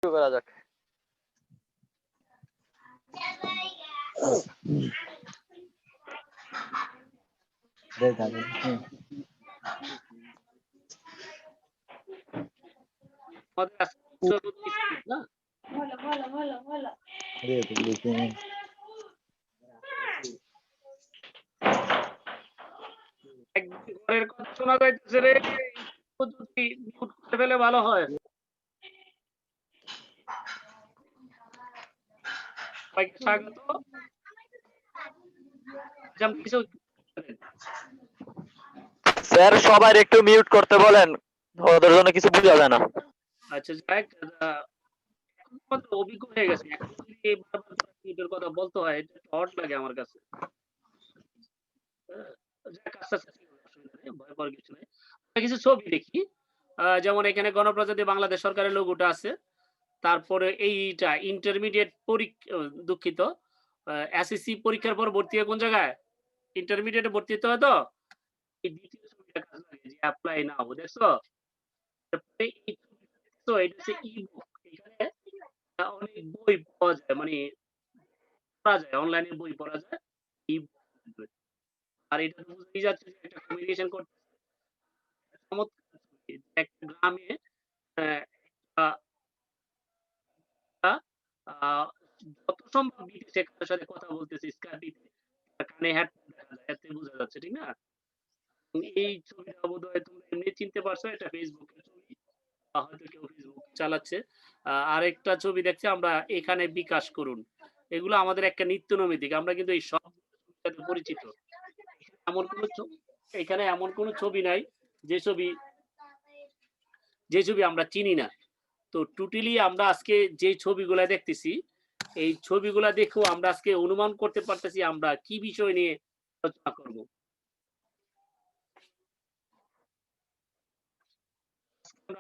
শুরু করা যাক। ঘরের কথা শোনা যাইতেছে রে, যদি মিউট করে ফেলে ভালো হয়। সবাইকে স্বাগত। স্যার সবাই একটু মিউট করতে বলেন, ওদের জন্য কিছু বোঝা যায় না। আচ্ছা যাক, অভিজ্ঞ হয়ে গেছে, এখন যদি মিউটের কথা বলতে হয় এটা হট লাগে আমার কাছে। ভয় পাওয়ার কিছু নাই। কিছু ছবি দেখি, যেমন এখানে গণপ্রজাতন্ত্রী বাংলাদেশ সরকারের লোগোটা আছে। তারপরে এইটা ইন্টারমিডিয়েট দুঃখিত, এসএসসি পরীক্ষার পর ভর্তি হয় কোন জায়গায়? ইন্টারমিডিয়েটে ভর্তি হতে হয় তো। এই দ্বিতীয় ছবিটা কাজে লাগে যে অ্যাপ্লাই নাও, দেখছো? তারপরে এই তো এটা হচ্ছে ই-বুক। এখানে অনেক বই পাওয়া যায়, মানে পড়া যায়, অনলাইনে বই পড়া যায়। আর এটা তো বুঝতেই যাচ্ছে যে একটা কমিউনিকেশন করতে চমৎকার ছবি। একটা গ্রামে যত সম্ভব বিদেশে কারোর সাথে কথা বলতেছে স্কাইপিতে, কানে হেডফোন দেখা যায়, এতে বোঝা যাচ্ছে, ঠিক না? এই ছবিটা বোধহয় তোমরা এমনি চিনতে পারছো, এটা ফেসবুকের ছবি, হয়তো কেউ ফেসবুক চালাচ্ছে। আরেকটা ছবি দেখছি আমরা, এখানে বিকাশ করুন। এগুলো আমাদের একটা নিত্য নৈমিত্তিক, আমরা কিন্তু এই সব সাথে পরিচিত। এমন কোন এখানে এমন কোন ছবি নাই যে ছবি আমরা চিনি না। তো টোটালি আমরা আজকে যে ছবিগুলা দেখতেছি, এই ছবিগুলা দেখেও আমরা আজকে অনুমান করতে পারতেছি আমরা কি বিষয় নিয়ে আলোচনা করব।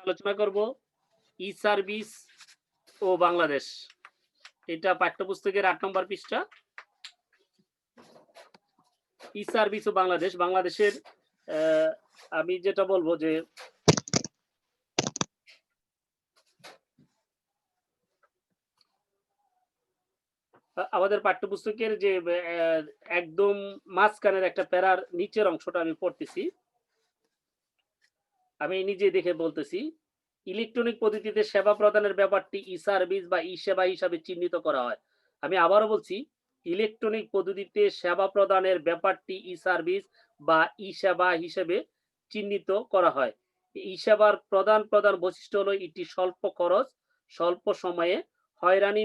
আলোচনা করব ই সার্ভিস ও বাংলাদেশ। এটা পাঠ্যপুস্তকের ৮ নম্বর পৃষ্ঠা। ই সার্ভিস ও বাংলাদেশ। বাংলাদেশের আমি যেটা বলবো যে আমাদের পাঠ্যপুস্তকের যে একদম মাঝখানের একটা প্যারার নিচের অংশটা আমি পড়তেছি, আমি নিজে দেখে বলতেছি। ইলেকট্রনিক পদ্ধতিতে সেবা প্রদানের ব্যাপারটি ই সার্ভিস বা ই সেবা হিসাবে চিহ্নিত করা হয়। আমি আবারও বলছি, ইলেকট্রনিক পদ্ধতিতে সেবা প্রদানের ব্যাপারটি ই সার্ভিস বা ই সেবা হিসেবে চিহ্নিত করা হয়। ই সেবার প্রধান বৈশিষ্ট্য হলো এটি স্বল্প খরচ, স্বল্প সময়ে হয়রানি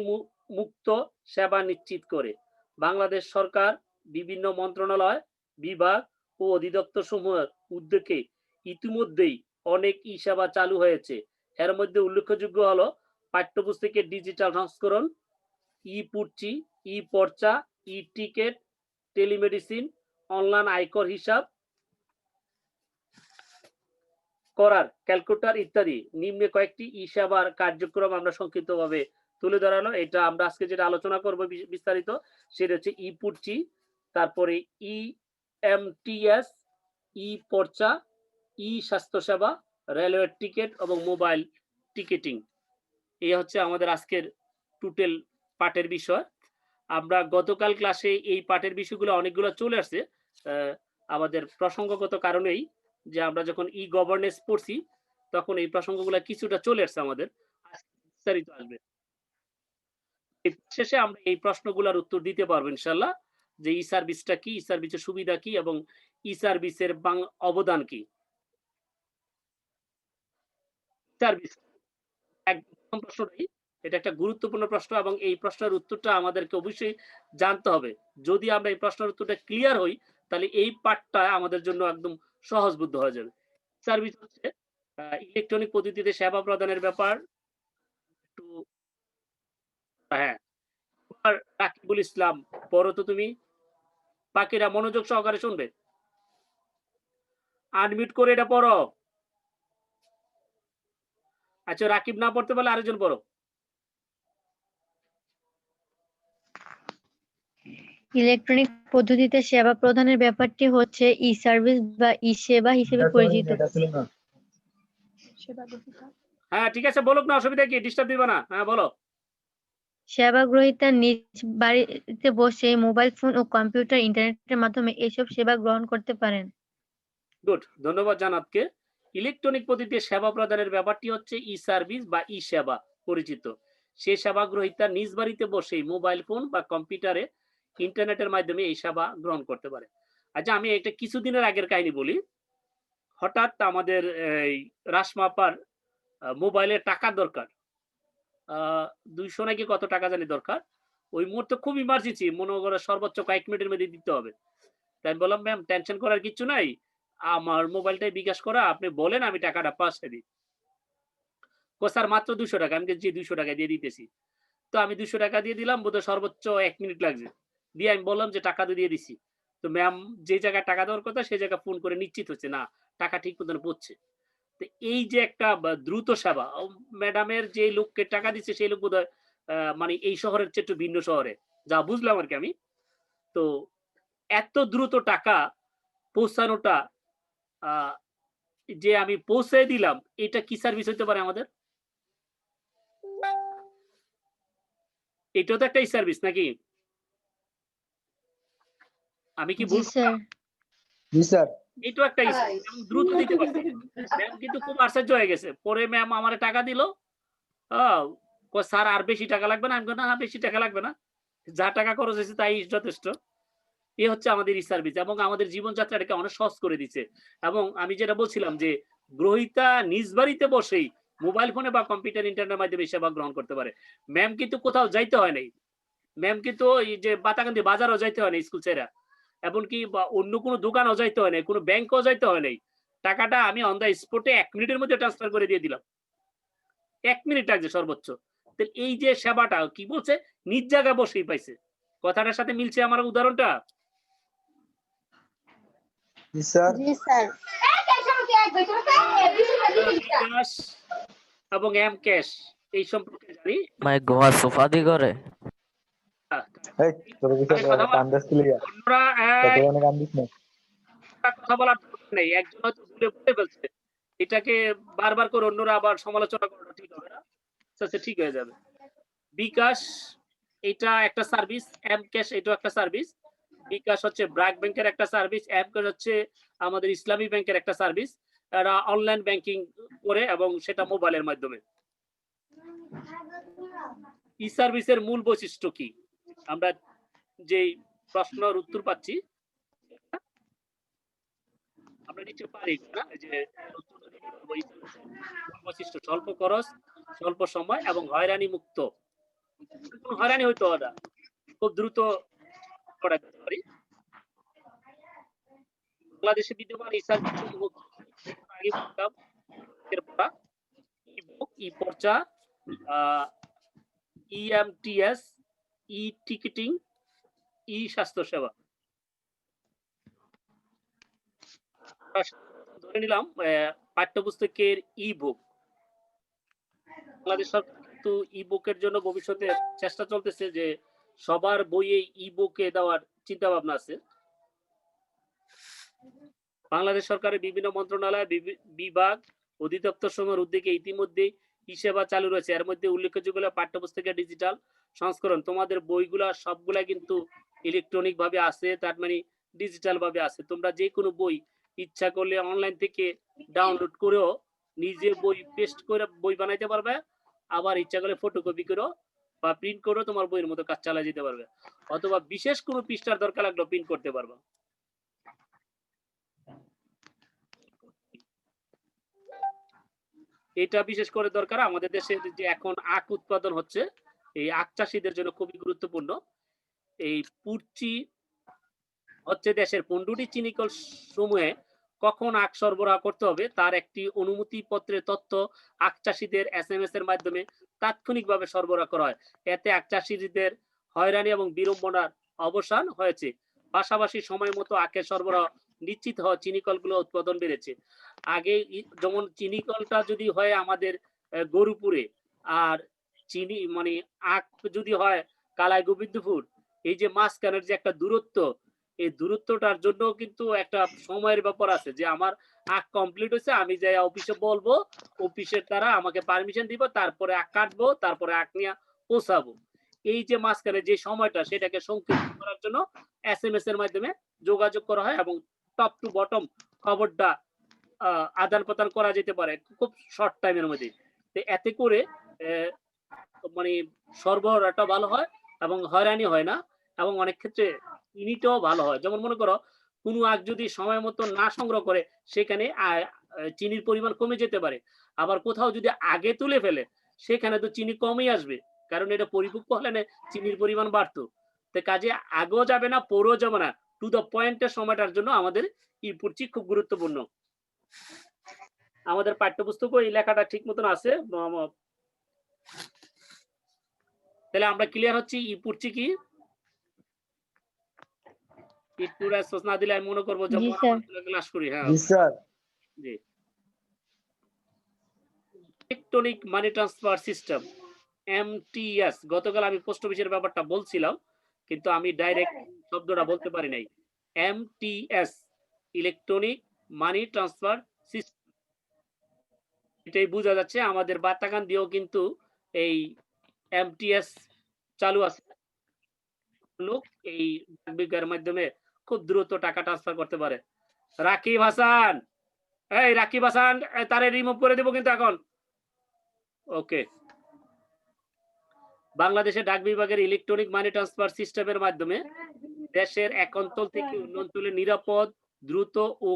মুক্ত সেবা নিশ্চিত করে। বাংলাদেশ সরকার বিভিন্ন মন্ত্রণালয়, বিভাগ ও অধিদপ্তর সমূহের উদ্যোগে ইতিমধ্যেই অনেক ই সেবা চালু হয়েছে। এর মধ্যে উল্লেখযোগ্য হলো পাঠ্যপুস্তকের ডিজিটাল সংস্করণ, ই পুর্চি, ই পর্চা, ই টিকেট, টেলিমেডিসিন, অনলাইন আয়কর হিসাব করার ক্যালকুলেটর ইত্যাদি। নিম্নে কয়েকটি ই সেবার কার্যক্রম আমরা সংক্ষিপ্তভাবে তুলে ধরানো। এটা আমরা আজকে যেটা আলোচনা করব বিস্তারিত, সেটা হচ্ছে ই পুর্চি, তারপরে ই এমটিএস, ই পর্চা, ই স্বাস্থ্যসেবা, রেলওয়ে টিকিট এবং মোবাইল টিকিটিং। এই হচ্ছে আমাদের আজকের টোটাল পাঠের বিষয়। আমরা গতকাল ক্লাসে এই পাঠের বিষয়গুলো অনেকগুলো চলে আসছে, আমাদের প্রসঙ্গগত কারণেই, যে আমরা যখন ই গভর্নেন্স পড়ছি তখন এই প্রসঙ্গগুলো কিছুটা চলে আসছে আমাদের, বিস্তারিত আসবে। শেষে আমরা এই প্রশ্নগুলোর উত্তর দিতে পারবো ইনশাল্লাহ, যে ই সার্ভিসটা কি, ই সার্ভিসের সুবিধা কি এবং ই সার্ভিসের অবদান কি। সার্ভিস একদম প্রশ্নটাই, এটা একটা গুরুত্বপূর্ণ প্রশ্ন এবং এই প্রশ্নের উত্তরটা আমাদেরকে অবশ্যই জানতে হবে। যদি আমরা এই প্রশ্নের উত্তরটা ক্লিয়ার হই, তাহলে এই পাঠটা আমাদের জন্য একদম সহজবোধ্য হয়ে যাবে। সার্ভিস হচ্ছে ইলেকট্রনিক পদ্ধতিতে সেবা প্রদানের ব্যাপার। একটু হ্যাঁ, রাকিবুল ইসলাম পড়ো তো তুমি, বাকিরা মনোযোগ সহকারে শুনবে, আনমিউট করে এটা পড়ো। আচ্ছা, রাকিব না পড়তে পারলে আরেকজন পড়ো। ইলেকট্রনিক পদ্ধতিতে সেবা প্রদানের ব্যাপারটি হচ্ছে ই সার্ভিস বা ই সেবা হিসেবে পরিচিত। হ্যাঁ ঠিক আছে, বলুক না, অসুবিধা কি, ডিস্টার্ব দিবে না, হ্যাঁ বলো। সেবা গ্রহীতা নিজ বাড়িতে বসে মোবাইল ফোন ও কম্পিউটার ইন্টারনেটের মাধ্যমে এসব সেবা গ্রহণ করতে পারেন। গুড, ধন্যবাদ জানাতকে। ইলেকট্রনিক পদ্ধতিতে সেবা প্রদানের ব্যাপারটি হচ্ছে ই সার্ভিস বা ই সেবা পরিচিত। সে সেবা গ্রহীতা নিজ বাড়িতে বসেই মোবাইল ফোন বা কম্পিউটারে ইন্টারনেটের মাধ্যমে এই সেবা গ্রহণ করতে পারে। আচ্ছা, আমি একটা কিছুদিনের আগের কাহিনী বলি। হঠাৎ আমাদের এই রাসমাপার মোবাইলে টাকা দরকার। ২০০ নাকি কত টাকা জানি দরকার। ওই মুহূর্তে খুব ইমার্জেন্সি, মনে করো সর্বোচ্চ কয়েক মিনিটের মধ্যে দিতে হবে। তাই আমি বললাম, "ম্যাম টেনশন করার কিচ্ছু নাই। আমার মোবাইলটাই বিকাশ করা। আপনি বলেন আমি টাকাটা পাঠিয়ে দিই।" কয়, "স্যার মাত্র ৳২০০।" আমি বলছি, "জি ৳২০০ দিয়ে দিতেছি।" তো আমি ৳২০০ দিয়ে দিলাম, বোধহয় সর্বোচ্চ ১ মিনিট লাগছে। দিয়ে আমি বললাম যে, "টাকা তো দিয়ে দিছি।" তো ম্যাম যে জায়গায় টাকা দেওয়ার কথা সেই জায়গায় ফোন করে নিশ্চিত হচ্ছে, না টাকা ঠিক মতন পড়ছে। তো এই যে একটা দ্রুত সেবা, ম্যাডামের যে লোককে টাকা দিচ্ছে সেই লোক বোধহয় মানে এই শহরের চেয়ে একটু ভিন্ন শহরে। যা বুঝলাম আরকি আমি। তো এত দ্রুত টাকা পৌঁছানোটা, আ যে আমি পৌঁছে দিলাম, এটা কি সার্ভিস হইতে পারে আমাদের? এটাও তো একটা ই-সার্ভিস নাকি? আমি কি জি ভুল স্যার। বললাম? জি স্যার। এটাও একটা ই-সার্ভিস এবং দ্রুত দিতে পারছে। ম্যাম কিন্তু খুব আশ্চর্য হয়ে গেছে। পরে ম্যাম আমারে টাকা দিল। আ কয়, "স্যার আর বেশি টাকা লাগবে না?" আমি কই, "না, বেশি টাকা লাগবে না। যা টাকা খরচ হয়েছে তাই যথেষ্ট।" এ হচ্ছে আমাদের ই-সার্ভিস এবং আমাদের জীবনযাত্রাটাকে অনেক সহজ করে দিচ্ছে। এবং আমি যেটা বলছিলাম যে, গ্রহীতা নিজ বাড়িতে বসেই মোবাইল ফোনে বা কম্পিউটার ইন্টারনেটের মাধ্যমে সেবা গ্রহণ করতে পারে। ম্যাম কিন্তু কোথাও যাইতে হয় নাই। ম্যাম কিন্তু ওই যে বাতাকান্দি বাজারেও যাইতে হয় নাই স্কুল ছাইড়া। এমনকি বা অন্য কোনো দোকানেও যাইতে হয় নাই, কোনো ব্যাংকেও যাইতে হয় নাই। টাকাটা আমি অন দ্যা স্পটে ১ মিনিটের মধ্যে ট্রান্সফার করে দিয়ে দিলাম। ১ মিনিট লাগছে সর্বোচ্চ। তো এই যে সেবাটা কি বলছে? নিজ জায়গায় বসেই পাইছে। কথাটার সাথে মিলছে আমার উদাহরণটা? জি স্যার। জি স্যার। আমরা বিকাশ এবং এম ক্যাশ এই সম্পর্কে জানি। মাই গোয়া সোফা দি করে। এই তোর কিছু আগে কথা বলা, কান দিস লিগা। অন্যরা কত মানে কান দিস না। কথা বলার দরকার নেই। একজন হয়তো ভুলে বলে ফেলছে। এটাকে বারবার করে অন্যরা আবার সমালোচনা করাটা ঠিক হবে না। আস্তে, আস্তে ঠিক হয়ে যাবে। বিকাশ এটা একটা সার্ভিস, এম ক্যাশ এটাও একটা সার্ভিস। বিকাশ হচ্ছে ব্র্যাক ব্যাংকের একটা সার্ভিস, এম ক্যাশ হচ্ছে আমাদের ইসলামী ব্যাংকের একটা সার্ভিস। এরা অনলাইন ব্যাংকিং করে এবং সেটা মোবাইলের মাধ্যমে। ই সার্ভিসের মূল বৈশিষ্ট্য কি? আমরা যেই প্রশ্নের উত্তর পাচ্ছি, আমরা নিচে পারি না যে উত্তরটা দিতে পারবো। ই সার্ভিসের মূল বৈশিষ্ট্য স্বল্প খরচ, স্বল্প সময় এবং হয়রানি মুক্ত। কোনো হয়রানি হইতে হবে না। খুব দ্রুত করাতে পারি। বাংলাদেশে বিদ্যমান ই সার্ভিস আগে বলতাম এর পড়া, ই-বুক, ই-পর্চা, আ ইএমটিএস, ই-টিকেটিং, ই-স্বাস্থ্য সেবা। ধরে নিলাম পাঠ্যপুস্তকের ই-বুক। বাংলাদেশ সরকার কিন্তু ই-বুকের জন্য ভবিষ্যতে চেষ্টা চলতেছে যে সবার বইয়ে ই-বুকে দেওয়ার চিন্তা ভাবনা আছে। বাংলাদেশ সরকারের বিভিন্ন মন্ত্রণালয়, বিভাগ, অধিদপ্তর সমূহের উদ্যোগে ইতিমধ্যেই ই-সেবা চালু রয়েছে। এর মধ্যে উল্লেখযোগ্য হলো পাঠ্যপুস্তকের ডিজিটাল সংস্করণ। তোমাদের বইগুলা সবগুলা কিন্তু ইলেকট্রনিক ভাবে আছে, তার মানে ডিজিটাল ভাবে আছে। তোমরা যেকোনো বই ইচ্ছা করলে অনলাইন থেকে ডাউনলোড করেও নিজে বই পেস্ট করে বই বানাইতে পারবে। আবার ইচ্ছা করলে ফটোকপি করেও বা প্রিন্ট করেও তোমার বইয়ের মতো কাজ চালিয়ে যেতে পারবে। অথবা বিশেষ কোনো পৃষ্ঠার দরকার লাগলেও প্রিন্ট করতে পারবা। এটা বিশেষ করে দরকার আমাদের দেশে যে এখন আখ উৎপাদন হচ্ছে, এই আখ চাষীদের জন্য খুবই গুরুত্বপূর্ণ। এই পুরচি হচ্ছে দেশের ১৫টি চিনিকল সমূহে কখন আখ সরবরাহ করতে হবে তার একটি অনুমতি পত্রের তথ্য আখ চাষীদের এসএমএস এর মাধ্যমে তাৎক্ষণিকভাবে সরবরাহ করা হয়। এতে আখ চাষীদের হয়রানি এবং বিড়ম্বনার অবসান হয়েছে। পাশাপাশি সময় মতো আখের সরবরাহ নিশ্চিত হওয়া চিনিকলগুলো উৎপাদন বেড়েছে। আগে যেমন চিনিকলটা যদি হয় আমাদের গরুপুরে, আর চিনি মানে আখ যদি হয় কালাই গোবিন্দপুর, এই যে মাঝখানের যে একটা দূরত্ব, এই দূরত্বটার জন্য কিন্তু একটা সময়ের ব্যাপার আছে যে আমার আঁক কমপ্লিট হয়েছে, আমি যাই অফিসে বলবো, অফিসের তারা আমাকে পারমিশন দিব, তারপরে আঁক কাটবো, তারপরে আঁক নিয়ে পৌঁছাবো। এই যে মাঝখানে যে সময়টা সেটাকে সংক্ষিপ্ত করার জন্য SMS এর মাধ্যমে যোগাযোগ করা হয় এবং টপ টু বটম খবরটা আদান প্রদান করা যেতে পারে খুব শর্ট টাইমের মধ্যে। তো এতে করে মানে সরবরাহটা ভালো হয় এবং হয়রানি হয় না, এবং অনেক ক্ষেত্রে ইউনিটও ভালো হয়। যেমন মনে করো কোনো আখ যদি সময় মতো না সংগ্রহ করে সেখানে চিনির পরিমাণ কমে যেতে পারে, আবার কোথাও যদি আগে তুলে ফেলে সেখানে তো চিনি কমই আসবে, কারণ এটা পরিপক্ক হলে না চিনির পরিমাণ বাড়তো। তো কাজে আগেও যাবে না পরেও যাবে না, টু দ্য পয়েন্টের সময়টার জন্য আমাদের ইনপুটটি খুব গুরুত্বপূর্ণ। আমাদের পাঠ্যপুস্তকও এই লেখাটা ঠিক মতন আছে। তাহলে আমরা ক্লিয়ার হচ্ছি ইনপুটটি কি? একটু রেসপন্স না দিলে আমি মনে করবো যে জি স্যার। ক্লাস করি। হ্যাঁ জি স্যার। জি। Electronic money transfer system MTS, গতকাল আমি পোস্ট অফিসের ব্যাপারটা বলছিলাম কিন্তু আমি ডাইরেক্ট শব্দটা বলতে পারি নাই। MTS electronic money transfer system, এটাই বোঝা যাচ্ছে আমাদের বাতাকান দিয়েও কিন্তু এই MTS চালু আছে। লোক এই ডাকবিজ্ঞানের মাধ্যমে খুব দ্রুত টাকা ট্রান্সফার করতে পারে। রাকিব হাসান, এই রাকিব হাসান তারে রিমুভ করে দেব কিন্তু এখন। ওকে। বাংলাদেশে ডাক বিভাগের ইলেকট্রনিক মানি ট্রান্সফার সিস্টেমের মাধ্যমে দেশের এক অঞ্চল থেকে অন্য অঞ্চলে নিরাপদ, দ্রুত ও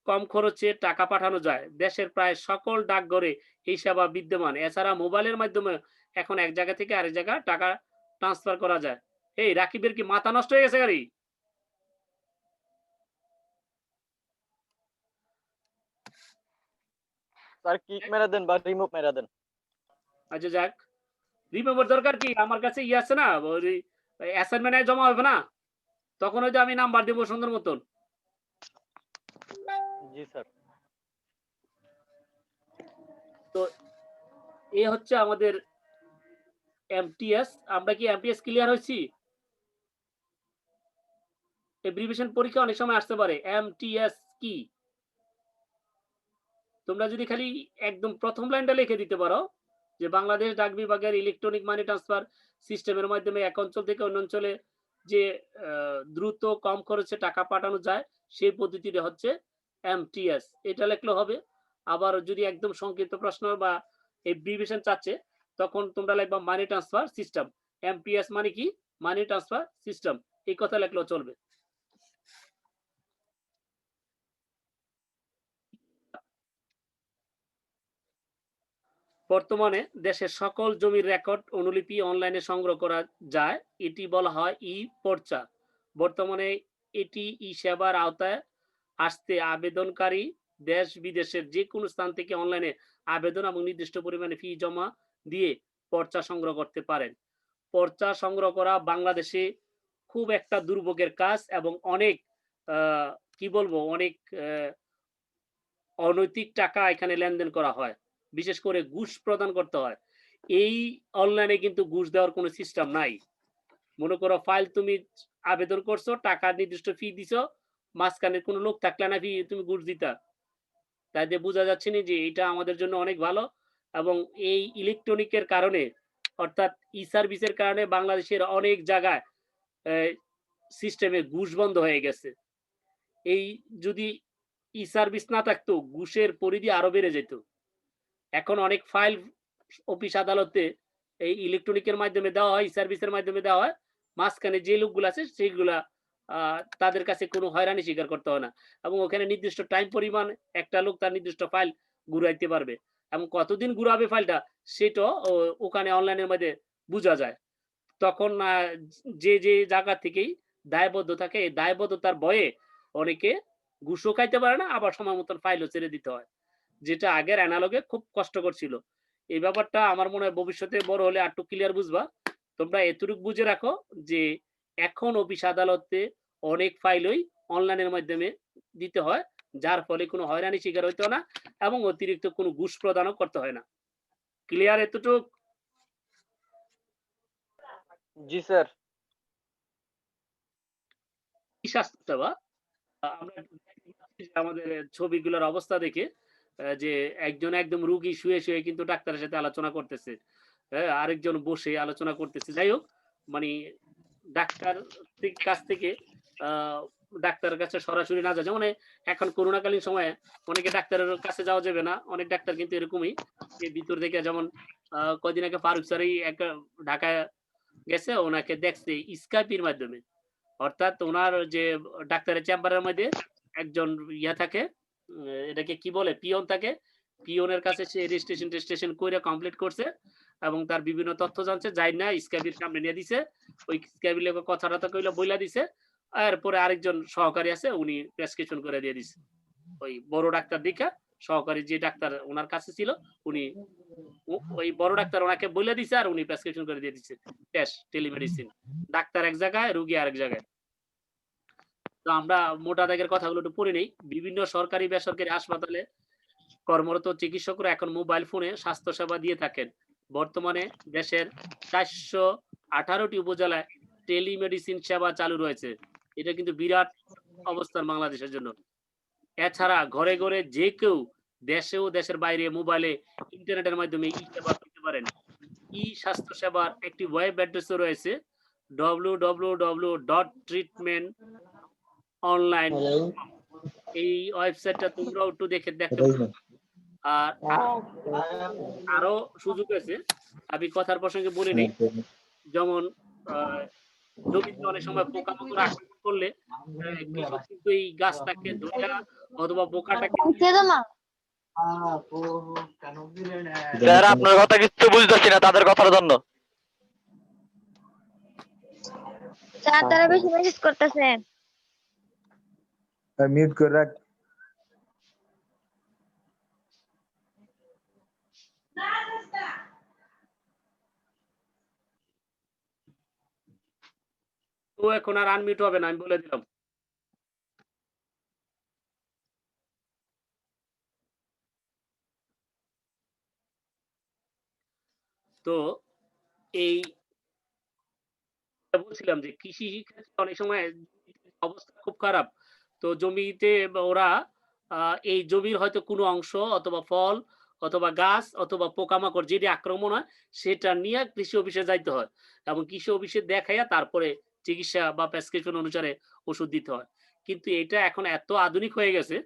কম খরচে টাকা পাঠানো যায়। দেশের প্রায় সকল ডাকঘরে এই সেবা বিদ্যমান। এছাড়া মোবাইলের মাধ্যমে এখন এক জায়গা থেকে আরেক জায়গায় টাকা ট্রান্সফার করা যায়। এই রাকিবের কি মাথা নষ্ট হয়ে গেছে গাড়ি? স্যার কিক মেরে দেন বা রিমুভ মেরে দেন। আচ্ছা যাক, রিমেম্বার দরকার কি, আমার কাছে ই আছে না, ওই অ্যাসাইনমেন্টে জমা হবে না, তখন হয়তো আমি নাম্বার দেবো সুন্দর মতন। জি স্যার। তো এ হচ্ছে আমাদের MTS। আমরা কি MTS ক্লিয়ার হয়েছি? এব্রিভিয়েশন পরীক্ষা অনেক সময় আসতে পারে। MTS কি? তোমরা যদি খালি একদম প্রথম লাইনটা লিখে দিতে পারো যে বাংলাদেশ ডাক বিভাগের ইলেকট্রনিক মানি ট্রান্সফার সিস্টেমের মাধ্যমে এক অঞ্চল থেকে অন্য অঞ্চলে যে দ্রুত কম খরচে টাকা পাঠানো যায় সেই পদ্ধতিটা হচ্ছে MTS, এটা লিখলে হবে। আবার যদি একদম সংক্ষিপ্ত প্রশ্ন বা এব্রিভিয়েশন চাচ্ছে তখন তোমরা লিখবা মানি ট্রান্সফার সিস্টেম। MTS মানে কি? মানি ট্রান্সফার সিস্টেম, এই কথা লিখলেও চলবে। বর্তমানে দেশের সকল জমির রেকর্ড অনুলিপি অনলাইনে সংগ্রহ করা যায়, এটি বলা হয় ই-পর্চা। বর্তমানে এটি ই-সেবার আওতায় আসতে আবেদনকারী দেশ বিদেশের যে কোনো স্থান থেকে অনলাইনে আবেদন এবং নির্দিষ্ট পরিমাণে ফি জমা দিয়ে পর্চা সংগ্রহ করতে পারেন। পর্চা সংগ্রহ করা বাংলাদেশে খুব একটা দুর্ভোগের কাজ এবং অনেক কি বলবো, অনেক অনৈতিক টাকা এখানে লেনদেন করা হয়, বিশেষ করে ঘুষ প্রদান করতে হয়। এই অনলাইনে কিন্তু ঘুষ দেওয়ার কোনো সিস্টেম নাই। মনে করো ফাইল তুমি আবেদন করছো, টাকা নির্দিষ্ট ফি দিছো, মাঝখানে কোনো লোক থাকলে না ফি তুমি ঘুষ দিতা, তাই দিয়ে বোঝা যাচ্ছে না যে এটা আমাদের জন্য অনেক ভালো। এবং এই ইলেকট্রনিকের কারণে অর্থাৎ ই সার্ভিসের কারণে বাংলাদেশের অনেক জায়গায় সিস্টেমে ঘুষ বন্ধ হয়ে গেছে। এই যদি ই সার্ভিস না থাকতো ঘুষের পরিধি আরো বেড়ে যেত। এখন অনেক ফাইল অফিস আদালতে এই ইলেকট্রনিকের মাধ্যমে দেওয়া হয়, ই সার্ভিসের মাধ্যমে দেওয়া হয়, মাঝখানে যে লোকগুলো আছে সেইগুলা তাদের কাছে কোনো হয়রানি স্বীকার করতে হয় না, এবং ওখানে নির্দিষ্ট টাইম পরিমাণ একটা লোক তার নির্দিষ্ট ফাইল ঘুরাইতে পারবে, এবং কতদিন ঘুরাবে ফাইলটা সেটাও ওখানে অনলাইনের মধ্যে বোঝা যায়। তখন যে যে জায়গা থেকেই দায়বদ্ধ থাকে, এই দায়বদ্ধতার ভয়ে অনেকে ঘুষও খাইতে পারে না, আবার সময় মতন ফাইলও ছেড়ে দিতে হয়, যেটা আগের অ্যানালগে খুব কষ্টকর ছিল। এই ব্যাপারটা আমার মনে হয় ভবিষ্যতে বড় হলে আরটু ক্লিয়ার বুঝবা। তোমরা এতটুকু বুঝে রাখো যে এখন অফিস আদালতে অনেক ফাইলই অনলাইনের মাধ্যমে দিতে হয়, যার ফলে কোনো হয়রানি শিকার হইতে হয় না এবং অতিরিক্ত কোনো ঘুষ প্রদানও করতে হয় না। ক্লিয়ার এতটুক? জি স্যার। স্বাস্থ্য সেবা আমরা আমাদের ছবিগুলোর অবস্থা দেখে যে একজন একদম রুগী শুয়ে কিন্তু ডাক্তারের সাথে আলোচনা করতেছে। হ্যাঁ? আরেকজন বসে আলোচনা করতেছে। যাই হোক মানি ডাক্তার কাছ থেকে আ ডাক্তারের কাছে সরাসরি না যায়। যেমন এখন করোনাকালীন সময়ে অনেকে ডাক্তারের কাছে যাওয়া যাবে না। অনেক ডাক্তার কিন্তু এরকমই যে ভিতর থেকে যেমন কয়দিন আগে ফারুক স্যারই একটা ঢাকায় গেছে ওনাকে দেখছে স্কাইপের মাধ্যমে। অর্থাৎ উনার যে ডাক্তারের চেম্বারের মধ্যে একজন থাকে, এটাকে কি বলে? পিয়ন থাকে। পিয়নের কাছে সে রেজিস্ট্রেশন কইরা কমপ্লিট করছে এবং তার বিভিন্ন তথ্য জানছে। যাইনা স্ক্যাবির সামনে নিয়ে দিছে। ওই স্ক্যাবির লগে কথা-টথা কইলা বইলা দিছে। এরপরে আরেকজন সহকারী আছে উনি প্রেসক্রিপশন করে দিয়ে দিছে। ওই বড় ডাক্তার দেইখা সহকারী যে ডাক্তার উনার কাছে ছিল উনি ওই বড় ডাক্তার উনাকে বইলা দিছে আর উনি প্রেসক্রিপশন করে দিয়ে দিছে। শেষ টেলিমেডিসিন। ডাক্তার এক জায়গায়, রোগী আরেক জায়গায়। তো আমরা মোটা দাগের কথাগুলো একটু পড়ে নেই। বিভিন্ন সরকারি বেসরকারি হাসপাতালে কর্মরত চিকিৎসকরা এখন মোবাইল ফোনে স্বাস্থ্যসেবা দিয়ে থাকেন। বর্তমানে দেশের ৪১৮ টি উপজেলায় টেলিমেডিসিন সেবা চালু রয়েছে। এটা কিন্তু বিরাট অবস্থান বাংলাদেশের জন্য। এছাড়া ঘরে, ঘরে যে কেউ দেশে ও দেশের বাইরে মোবাইলে ইন্টারনেটের মাধ্যমে ই-সেবা পেতে পারেন। ই-স্বাস্থ্যসেবার একটি ওয়েব অ্যাড্রেসও রয়েছে www.treatmentonline. এই ওয়েবসাইটটা তোমরাও একটু দেখতে পারো। আর আরো সুযোগ আছে। আমি কথার প্রসঙ্গে বলে নেই। যেমন জমিতে অনেক সময় পোকামাকড় আক্রমণ করলে কৃষক কিন্তু এই গাছটাকে ধইরা অথবা পোকাটাকে স্যার আপনার কথা কিছু বুঝতেছি না তাদের কথার জন্য। স্যার তারা বেশি মেসেজ করতেছে। মিউট করে রাখ। তো এখন আর আনমিউট হবে না আমি বলে দিলাম। তো এই বলছিলাম যে কৃষি ক্ষেত্রে অনেক সময় অবস্থা খুব খারাপ। তো জমিতে ওরা এই জমির হয়তো কোনো অংশ অথবা ফল অথবা গাছ অথবা পোকামাকড় যেটি আক্রমণ হয় সেটা নিয়ে কৃষি অফিসে যাইতে হয় এবং কৃষি অফিসে দেখাইয়া তারপরে চিকিৎসা বা প্রেসক্রিপশন অনুসারে ওষুধ দিতে হয়। কিন্তু এটা এখন এত আধুনিক হয়ে গেছে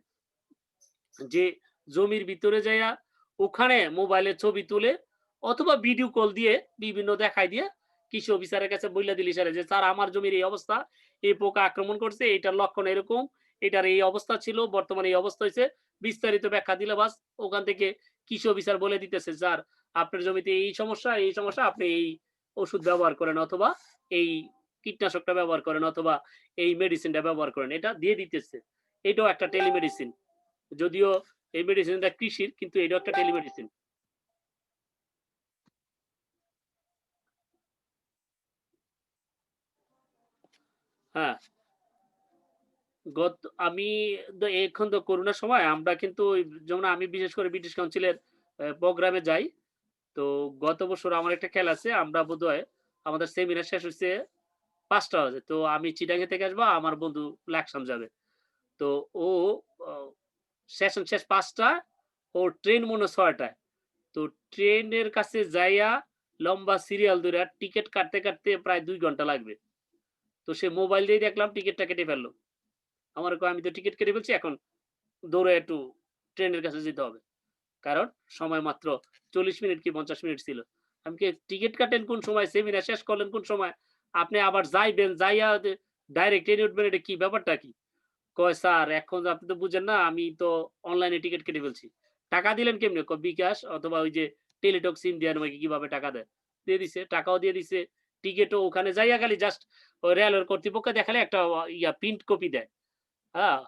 যে জমির ভিতরে যাইয়া ওখানে মোবাইলে ছবি তুলে অথবা ভিডিও কল দিয়ে বিভিন্ন দেখাই দিয়ে কৃষি অফিসারের কাছে বইলা দিলি সারে যে স্যার আমার জমির এই অবস্থা, এই পোকা আক্রমণ করছে, এটার লক্ষণ এরকম, এটার এই অবস্থা ছিল, বর্তমানে এই অবস্থা হয়েছে, বিস্তারিত ব্যাখ্যা দিলে বাস ওখান থেকে কৃষি অফিসার বলে দিতেছে স্যার আপনার জমিতে এই সমস্যা আপনি এই ওষুধ ব্যবহার করেন অথবা এই কীটনাশকটা ব্যবহার করেন অথবা এই মেডিসিনটা ব্যবহার করেন। এটা দিয়ে দিতেছে। এটাও একটা টেলিমেডিসিন। যদিও এই মেডিসিনটা কৃষির কিন্তু এটাও একটা টেলিমেডিসিন। হ্যাঁ, আমি এখন তো করোনার সময় আমরা কিন্তু যেমন আমি বিশেষ করে ব্রিটিশ কাউন্সিলের প্রোগ্রামে যাই। তো গত বছর আমার একটা খেলা আছে আমরা বোধহয় আমাদের সেমিনার শেষ হইছে ৫টা বাজে। তো আমি চিটাগাং থেকে আসবো, আমার বন্ধু লাকসাম যাবে। তো ও অ সেশন শেষ ৫টায়, ওর ট্রেন মনে হয় ৬টায়। তো ট্রেনের কাছে যাইয়া লম্বা সিরিয়াল ধইরা টিকেট কাটতে প্রায় ২ ঘন্টা লাগবে। তো সে মোবাইল দিয়েই দেখলাম টিকেটটা কেটে ফেলল। আমারে কয়, "আমি তো টিকেট কেটে ফেলছি, এখন দৌড়ে একটু ট্রেনের কাছে যেতে হবে।" কারণ সময় মাত্র ৪০ মিনিট কি ৫০ মিনিট ছিল। আমি কি টিকেট কাটেন কোন সময়, সেমিনার শেষ করলেন কোন সময়? আপনি আবার যাইবেন, যাইয়া ডাইরেক্ট ট্রেনে উঠবেন, এটা কি ব্যাপারটা কি? কয়, "স্যার এখন আপনি তো বুঝেন না, আমি তো অনলাইনে টিকেট কেটে ফেলছি।" "টাকা দিলেন কেমনে?" কয়, "বিকাশ অথবা ওই যে টেলিটক সিম দিয়ে নাকি কিভাবে টাকা দেয়।" দিয়ে দিছে, টাকাও দিয়ে দিছে। টিকেটও ওখানে যাইয়া খালি জাস্ট ওই রেলওয়ের কর্তৃপক্ষ দেখালে একটা প্রিন্ট কপি দেয়। হ্যাঁ?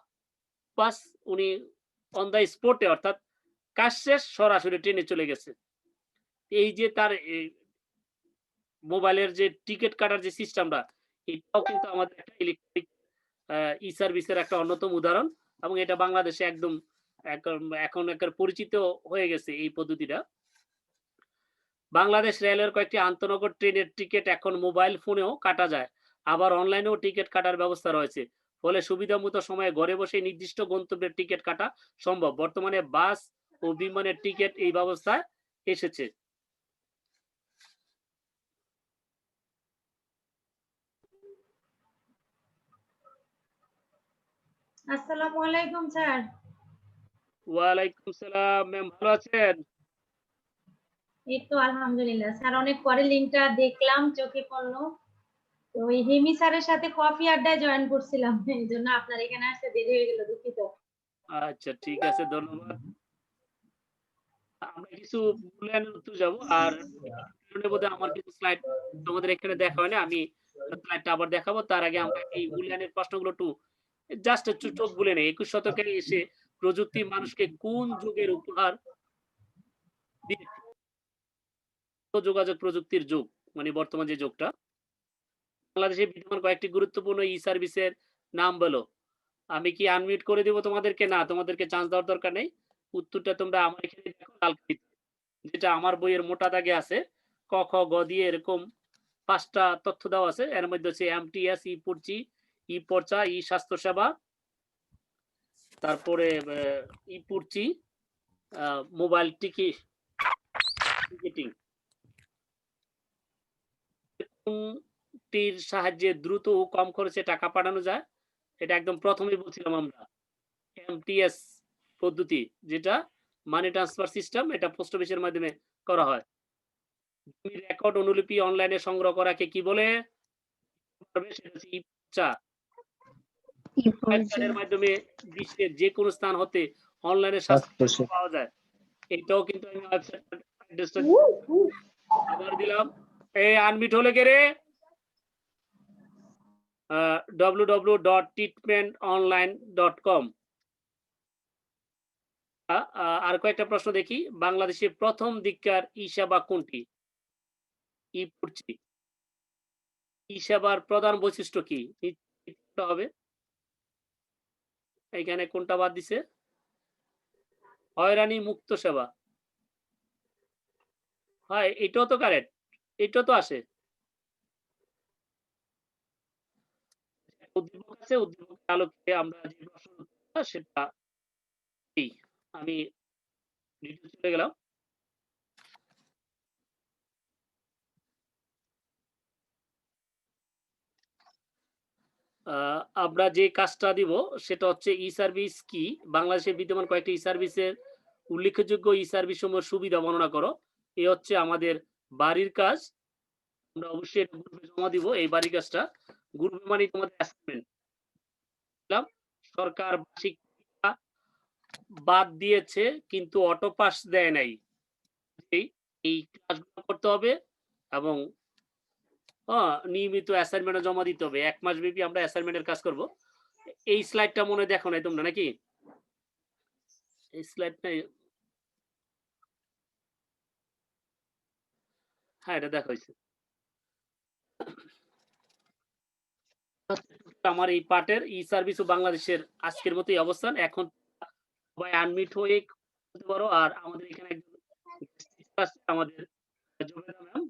বাস উনি অন দ্যা স্পটে অর্থাৎ কাজ শেষ সরাসরি ট্রেনে চলে গেছে। এই যে তার মোবাইলের যে টিকেট কাটার যে সিস্টেমটা এটাও কিন্তু আমাদের একটা ইলেকট্রিক ই-সার্ভিসের একটা অন্যতম উদাহরণ এবং এটা বাংলাদেশে একদম এখন একটা পরিচিত হয়ে গেছে এই পদ্ধতিটা। বাংলাদেশ রেলওয়ের কয়েকটি আন্তনগর ট্রেনের টিকেট এখন মোবাইল ফোনেও কাটা যায়। আবার অনলাইনেও টিকেট কাটার ব্যবস্থা রয়েছে। ফলে সুবিধামতো সময়ে ঘরে বসে নির্দিষ্ট গন্তব্যের টিকিট কাটা সম্ভব। বর্তমানে বাস ও বিমানের টিকিট এই ব্যবস্থায় এসেছে। আসসালামু আলাইকুম স্যার। ওয়ালাইকুম সালাম। ম্যাম ভালো আছেন? এই তো আলহামদুলিল্লাহ। স্যার অনেক পরে লিঙ্কটা দেখলাম, চোখে পড়লো। তো ওই হিমি স্যারের সাথে কফি আড্ডায় জয়েন করছিলাম। এইজন্য আপনার এখানে আসতে দেরি হয়ে গেল, দুঃখিত। আচ্ছা ঠিক আছে, ধন্যবাদ। আমরা কিছু মূল্যায়নের উত্তর যাব, আর কারণে বোধহয় আমার কিছু স্লাইড তোমাদের এখানে দেখা হয় না, আমি স্লাইডটা আবার দেখাবো। তার আগে আমরা এই মূল্যায়নের প্রশ্নগুলো একটু জাস্ট একটু চোখ বুলে নেই। 21 শতকে এসে প্রযুক্তি মানুষকে কোন যুগের উপহার দিয়েছে? যোগাযোগ প্রযুক্তির যুগ, মানে বর্তমান যে যুগটা। বাংলাদেশে বিদ্যমান কয়েকটি গুরুত্বপূর্ণ ই সার্ভিসের নাম বলো। আমি কি আনমিউট করে দেব তোমাদেরকে? না, তোমাদেরকে চান্স দেওয়ার দরকার নেই। উত্তরটা তোমরা আমার এখানে দেখো লাল কালিতে, যেটা আমার বইয়ের মোটা দাগে আছে। ক খ গ দিয়ে এরকম 5টা তথ্য দেওয়া আছে। এর মধ্যে হচ্ছে এমটিএস, ই পড়চি, ই পর্চা, ই স্বাস্থ্য সেবা, তারপরে ই পড়চি, মোবাইল টিকিটিং। কোনটির সাহায্যে দ্রুত ও কম খরচে টাকা পাঠানো যায়? এটা একদম প্রথমেই বলছিলাম আমরা, এমটিএস পদ্ধতি, যেটা মানি ট্রান্সফার সিস্টেম, এটা পোস্ট অফিসের মাধ্যমে করা হয়। রেকর্ড অনুলিপি অনলাইনে সংগ্রহ করাকে কি বলে? সেটা হচ্ছে ই-পর্চা। ওয়েবসাইটের মাধ্যমে বিশ্বের যে কোনো স্থান হতে অনলাইনে স্বাস্থ্য সেবা পাওয়া যায়। এটাও কিন্তু আমি ওয়েবসাইট অ্যাড্রেসটা আবার দিলাম। এই আনমিট হলে কে রে? www.treatmentonline.com। আর কয়েকটা প্রশ্ন দেখি। বাংলাদেশের প্রথম দিককার ই সেবা কোনটি? ই পড়চি। ই সেবার প্রধান বৈশিষ্ট্য কি? হবে এখানে কোনটা বাদ দিছে? হয়রানি মুক্ত সেবা। হয়, এটাও তো কারেক্ট, এটাও তো আসে। উদ্দীপক আছে, উদ্দীপকের আলোকে আমরা যে প্রশ্নটা সেটা আমি ডিটেইলস চলে গেলাম। আমরা যে কাজটা দিব সেটা হচ্ছে ই সার্ভিস কি? বাংলাদেশের বিদ্যমান কয়েকটি ই সার্ভিসের উল্লেখযোগ্য ই সার্ভিস সমূহের সুবিধা বর্ণনা করো। এ হচ্ছে আমাদের বাড়ির কাজ। আমরা অবশ্যই এটা গ্রুপে জমা দিব, এই বাড়ির কাজটা। গ্রুপে মানে তোমাদের অ্যাসাইনমেন্ট। সরকার বার্ষিক পরীক্ষা বাদ দিয়েছে কিন্তু অটো পাস দেয় নাই। এই কাজগুলো করতে হবে এবং নিয়মিত অ্যাসাইনমেন্ট জমা দিতে হবে। 1 মাস ব্যাপী আমরা অ্যাসাইনমেন্টের কাজ করব। এই স্লাইডটা মনে হয় দেখো নাই তোমরা, নাকি? এই স্লাইডটা, হ্যাঁ এটা দেখা হয়েছে। আমার এই পার্টের ই সার্ভিস ও বাংলাদেশের আজকের মতোই অবস্থান। এখন সবাই আনমিট হয়ে করতে পারো। আর আমাদের এখানে একজন আমাদের জুবেদা ম্যাম,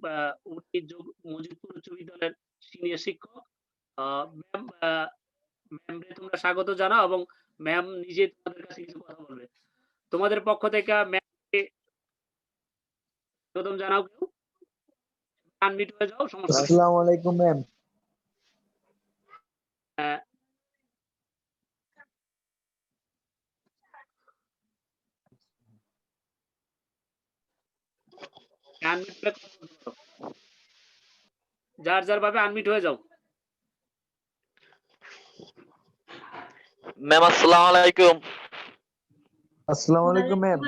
উনি মজিদপুর উচ্চ বিদ্যালয়ের সিনিয়র শিক্ষক। ম্যাম, ম্যামকে তোমরা স্বাগত জানাও এবং ম্যাম নিজে তোমাদের কাছে কিছু কথা বলবে। তোমাদের পক্ষ থেকে ম্যামকে স্বাগতম জানাও। কেউ আনমিট হয়ে যাও, সমস্যা নেই। আসসালামু আলাইকুম ম্যাম। যার যার ভাবে আনমিট হয়ে যাও। ম্যাম আসসালামু আলাইকুম। আসসালামু আলাইকুম ম্যাম।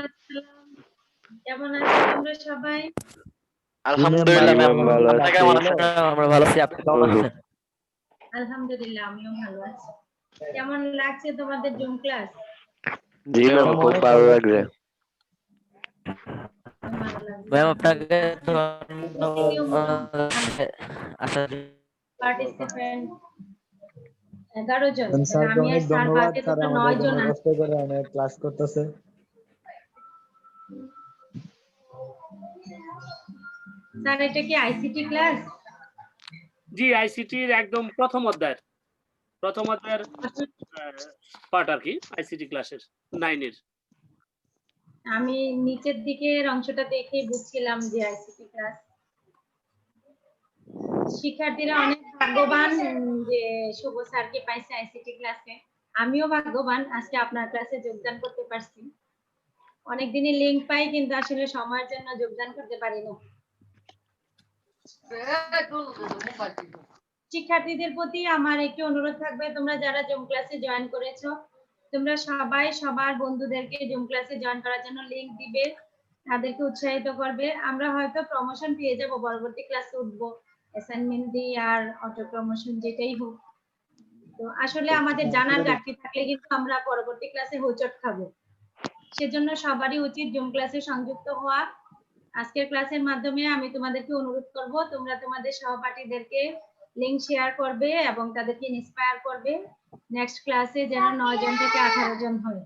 কেমন আছো তোমরা সবাই? আলহামদুলিল্লাহ ম্যাম, ভালো আপনি কেমন আছেন? আমরা ভালো আছি, আপনি কেমন আছেন? আলহামদুলিল্লাহ, আমিও ভালো আছি। কেমন লাগছে তোমাদের জুম ক্লাস? জি ম্যাম, খুব ভালো লাগছে। ভালো লাগছে। ম্যাম আপনাকে পার্টিসিপেন্ট 11 জন। স্যারকে আমি আর অনেক স্যার ধন্যবাদ, বাদে স্যার তো 9 আমাদের জন জন্য আছে। কষ্ট করে অনেক ক্লাস করতেছে। স্যার এটা কি আইসিটি ক্লাস? জি, আইসিটির একদম প্রথম অধ্যায়। প্রথম অধ্যায়ের পার্ট আর কি, আইসিটি ক্লাসের 9 এর। আমি নিচের দিকের অংশটা দেখে বুঝছিলাম যে আইসিটি ক্লাস। শিক্ষার্থীরা অনেক ভাগ্যবান যে শুভ স্যারকে পাইছে আইসিটি ক্লাসে। আমিও ভাগ্যবান আজকে আপনার ক্লাসে যোগদান করতে পারছি। অনেকদিনই লিংক পাই কিন্তু আসলে সময়ের জন্য যোগদান করতে পারি না। শিক্ষার্থীদের প্রতি আমার একটু অনুরোধ থাকবে, তোমরা যারা জুম ক্লাসে জয়েন করেছো তোমরা সবাই সবার বন্ধুদেরকে জুম ক্লাসে জয়েন করার জন্য লিংক দিবে, তাদেরকে উৎসাহিত করবে। আমরা হয়তো প্রমোশন পেয়ে যাব, পরবর্তী ক্লাসে উঠবো, অ্যাসাইনমেন্ট দিয়ে আর অটো প্রমোশন যেটাই হোক। তো আসলে আমাদের জানার ঘাটতি থাকলে কিন্তু আমরা পরবর্তী ক্লাসে হোঁচট খাবো। সেজন্য সবারই উচিত জুম ক্লাসে সংযুক্ত হওয়া। আজকের ক্লাসের মাধ্যমে আমি তোমাদেরকে অনুরোধ করব, তোমরা তোমাদের সহপাঠীদেরকে লিংক শেয়ার করবে এবং তাদেরকে ইন্সপায়ার করবে নেক্সট ক্লাসে যেন 9 জন থেকে 18 জন হয়।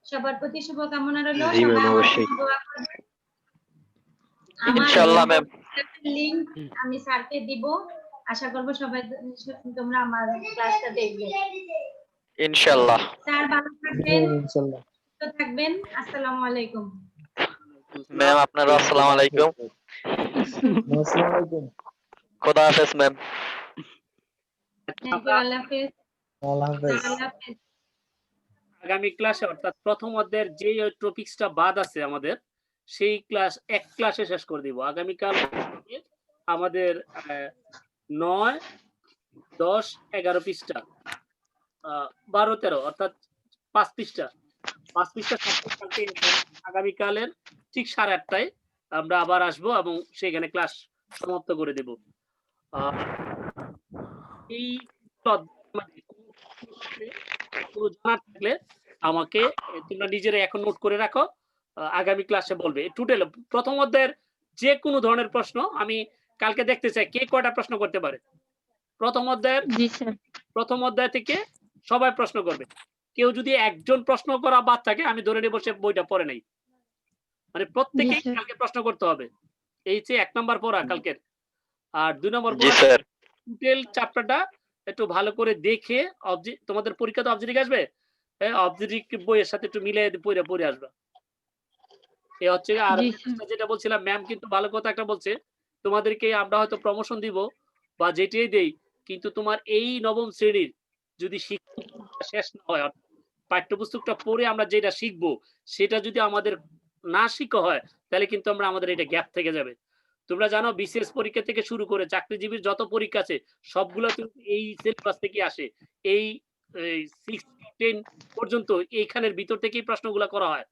সবার প্রতি শুভকামনা রইল। জি ম্যাম, সবাই আমার অবশ্যই। জন্য দোয়া করবে। ইনশাআল্লাহ ম্যাম। লিংক আমি স্যারকে দিব, আশা করব সবাই তোমরা আমার ক্লাসটা দেখবে। ইনশাআল্লাহ। স্যার ভালো থাকবেন, ইনশাআল্লাহ। সুস্থ থাকবেন। আসসালামু আলাইকুম। ম্যাম আপনারও আসসালামু আলাইকুম। আসসালামু আলাইকুম। খোদা হাফেজ ম্যাম। থ্যাংক ইউ, আল্লাহ হাফেজ। আল্লাহ হাফেজ। আল্লাহ হাফেজ। আগামী ক্লাসে অর্থাৎ প্রথম অধ্যায়ের যে টপিকসটা বাদ আছে আমাদের, সেই ক্লাস এক ক্লাসে শেষ করে দিব। আগামীকাল আমাদের 9, 10, 11 পৃষ্ঠা, 12, 13 অর্থাৎ 5 পৃষ্ঠা আগামীকালের ঠিক 8:30টায় আমরা আবার আসবো এবং সেখানে ক্লাস সমাপ্ত করে দেব। এই জানার থাকলে আমাকে তোমরা নিজেরা এখন নোট করে রাখো, আগামী ক্লাসে বলবে। টোটাল প্রথম অধ্যায়ের যে কোনো ধরনের প্রশ্ন আমি কালকে দেখতে চাই কে কয়টা প্রশ্ন করতে পারে। প্রথম অধ্যায় থেকে সবাই প্রশ্ন করবে। কেউ যদি একজন প্রশ্ন করা বাদ থাকে আমি ধরে নেব সে বইটা পড়ে নাই। মানে প্রত্যেকেই কালকে প্রশ্ন করতে হবে। এই যে 1 নাম্বার পড়া কালকের। আর 2 নাম্বার জি স্যার। টোটাল চ্যাপ্টারটা একটু ভালো করে দেখে তোমাদের পরীক্ষা তো অবজেক্টিভ আসবে, অবজেক্টিভ বইয়ের সাথে একটু মিলিয়ে পড়ে আসবে। এই হচ্ছে। আর যেটা বলছিলাম, ম্যাম কিন্তু ভালো কথা একটা বলছে, তোমাদেরকে আমরা হয়তো প্রমোশন দিব বা যেটাই দেই, কিন্তু তোমার এই নবম শ্রেণীর যদি শিক্ষা শেষ না হয়, পাঠ্যপুস্তকটা পড়ে আমরা যেটা শিখবো সেটা যদি আমাদের না শিখা হয়, তাহলে কিন্তু আমাদের এটা গ্যাপ থেকে যাবে। তোমরা জানো বিসিএস পরীক্ষা থেকে শুরু করে চাকরিজীবীর যত পরীক্ষা আছে সবগুলো কিন্তু এই সিলেবাস থেকে আসে। এই 6 10 পর্যন্ত এইখানের ভিতর থেকেই প্রশ্নগুলো করা হয়।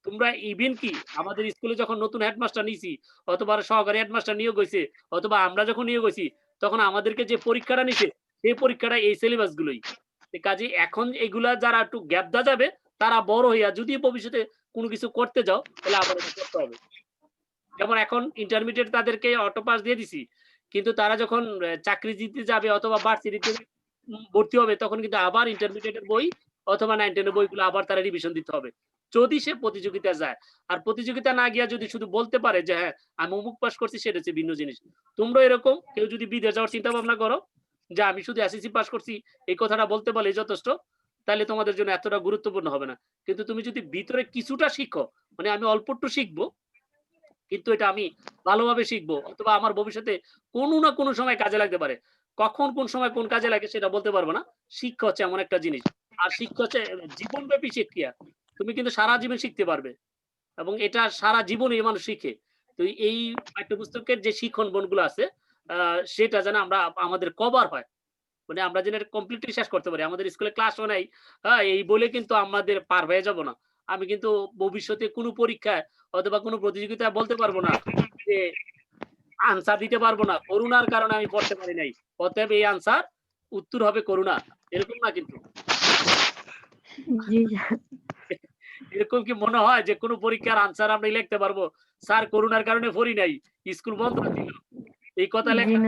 তোমরা ইভেন কি আমাদের স্কুলে যখন নতুন হেডমাস্টার নিয়েছি অথবা সহকারী হেডমাস্টার নিয়োগ হয়েছে অথবা আমরা যখন নিয়োগ হয়েছি তখন আমাদেরকে যে পরীক্ষাটা নিছে সেই পরীক্ষাটা এই সিলেবাস গুলোই। কাজে এখন এগুলা যারা একটু গ্যাপ দেওয়া যাবে তারা বড় হইয়া যদি ভবিষ্যতে কোনো কিছু করতে যাও তাহলে আবার এটা করতে হবে। যেমন এখন ইন্টারমিডিয়েট তাদেরকে অটো পাস দিয়ে দিছি, কিন্তু তারা যখন চাকরি দিতে যাবে অথবা ভার্সিটিতে ভর্তি হবে তখন কিন্তু আবার ইন্টারমিডিয়েটের বই অথবা 9, 10 এর বইগুলো আবার তারা রিভিশন দিতে হবে যদি সে প্রতিযোগিতা যায়। আর প্রতিযোগিতা না গিয়া যদি শুধু বলতে পারে যে হ্যাঁ আমি অমুক পাস করছি, সেটা হচ্ছে ভিন্ন জিনিস। তোমরা এরকম কেউ যদি বিদেশ যাওয়ার চিন্তা ভাবনা করো যে আমি শুধু এসএসসি পাস করছি এই কথাটা বলতে পারলে যথেষ্ট, তাহলে তোমাদের জন্য এতটা গুরুত্বপূর্ণ হবে না। কিন্তু তুমি যদি ভিতরে কিছুটা শিখো, মানে আমি অল্প একটু শিখবো কিন্তু এটা আমি ভালোভাবে শিখবো অথবা আমার ভবিষ্যতে কোনো না কোনো সময় কাজে লাগতে পারে, কখন কোন সময় কোন কাজে লাগে সেটা বলতে পারবো না। শিক্ষা হচ্ছে এমন একটা জিনিস, আর শিক্ষা হচ্ছে জীবনব্যাপী শিক্ষা। তুমি কিন্তু সারা জীবন শিখতে পারবে এবং এটা সারা জীবনই মানুষ শিখে। তো এই পাঠ্যপুস্তকের যে শিক্ষণ বনগুলো আছে সেটা যেন আমরা আমাদের কভার হয়, মানে আমরা যেন কমপ্লিটলি শেষ করতে পারি। আমাদের স্কুলে ক্লাসও নাই, এই বলে কিন্তু আমাদের পার হয়ে যাব না। আমি কিন্তু ভবিষ্যতে কোনো পরীক্ষায় অথবা কোনো প্রতিযোগিতায় বলতে পারবো না যে আনসার দিতে পারবো না, করোনার কারণে আমি পড়তে পারি নাই, অতএব এই আনসার উত্তর হবে করোনা, এরকম না কিন্তু। এরকম কি মনে হয় যে কোনো পরীক্ষার আনসার আমরা লিখতে পারবো স্যার করোনার কারণে পড়ি নাই, স্কুল বন্ধ ছিল, এই কথা লেখা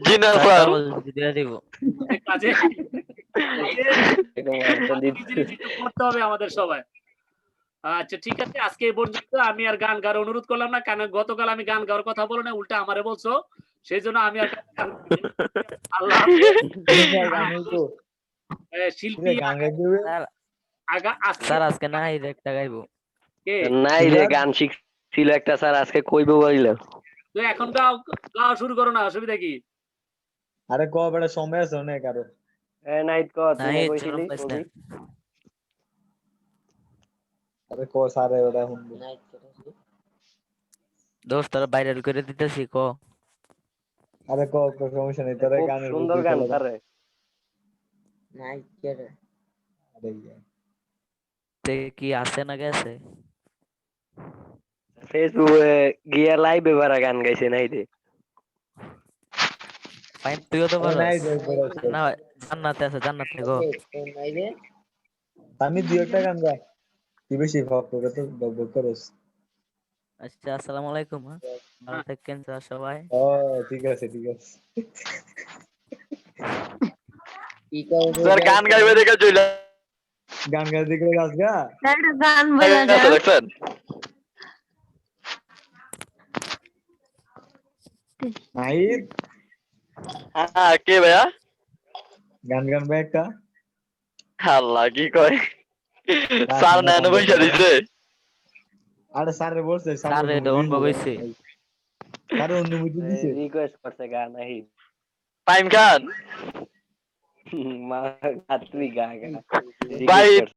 জি না স্যার। কাজে করতে হবে আমাদের সবাই। আচ্ছা ঠিক আছে, আজকে এই পর্যন্ত। আমি আর গান গাওয়ার অনুরোধ করলাম না, কারণ গতকাল আমি গান গাওয়ার কথা বলো না, উল্টা আমারে বলছো সেই জন্য আমি একটা গান করি। আল্লাহ হাফেজ। গান হইতো শিল্পী গান গাইতে হবে স্যার আগা আজকে স্যার আজকে না এই একটা গাইবো। কে? নাই রে, সিরাজ? গান শিখছিল একটা স্যার, আজকে কইবো বলিলাম। তো এখন গাওয়া শুরু করো না, অসুবিধা কি? আরে ক বেটা সময় আছে অনেক আরো নাইট ক তুই নাই না চরম কইছিলি পাইছ না। কবি? আরে ক সারে ওটা শুনবো দোস্ত তোরা ভাইরাল করে দিতেছি ক। আরে ক সমস্যা নেই তোরা খুব গানের সুন্দর ভিডিও গান চালা। স্যার। আরে ইয়া। তে কি আছে না গেছে? ফেসবুকে গিয়া লাইভ এবারে গান গাইছে নাই রে। ফাইন তুইও তো আরে পারস। নাই রে, বড় না জান্নাতে আছে, জান্নাতে গো। আমি দুই একটা গান গা তুই বেশি ভাব করে তো বকবক করস। আচ্ছা আসসালামু আলাইকুম। হ্যাঁ ভালো থাকেন স্যার সবাই। ও ঠিক আছে স্যার গান গাইবে দেখে চলে গান গাইতে গেলে গাছ গা স্যার একটা গান বলে গেছে, দেন। দেখছেন? নাহিদ হ্যাঁ, কে ভাইয়া? গান ভাই একটা আল্লাহ কি কয়, স্যার নেন পয়সা দিছে। আরে স্যারে বলছে স্যারে ডন বগইছে। স্যারে অনুমতি দিছে রিকোয়েস্ট করছে গান নাই। টাইম খান মা গাত্রি গা গা ভাই request করছে।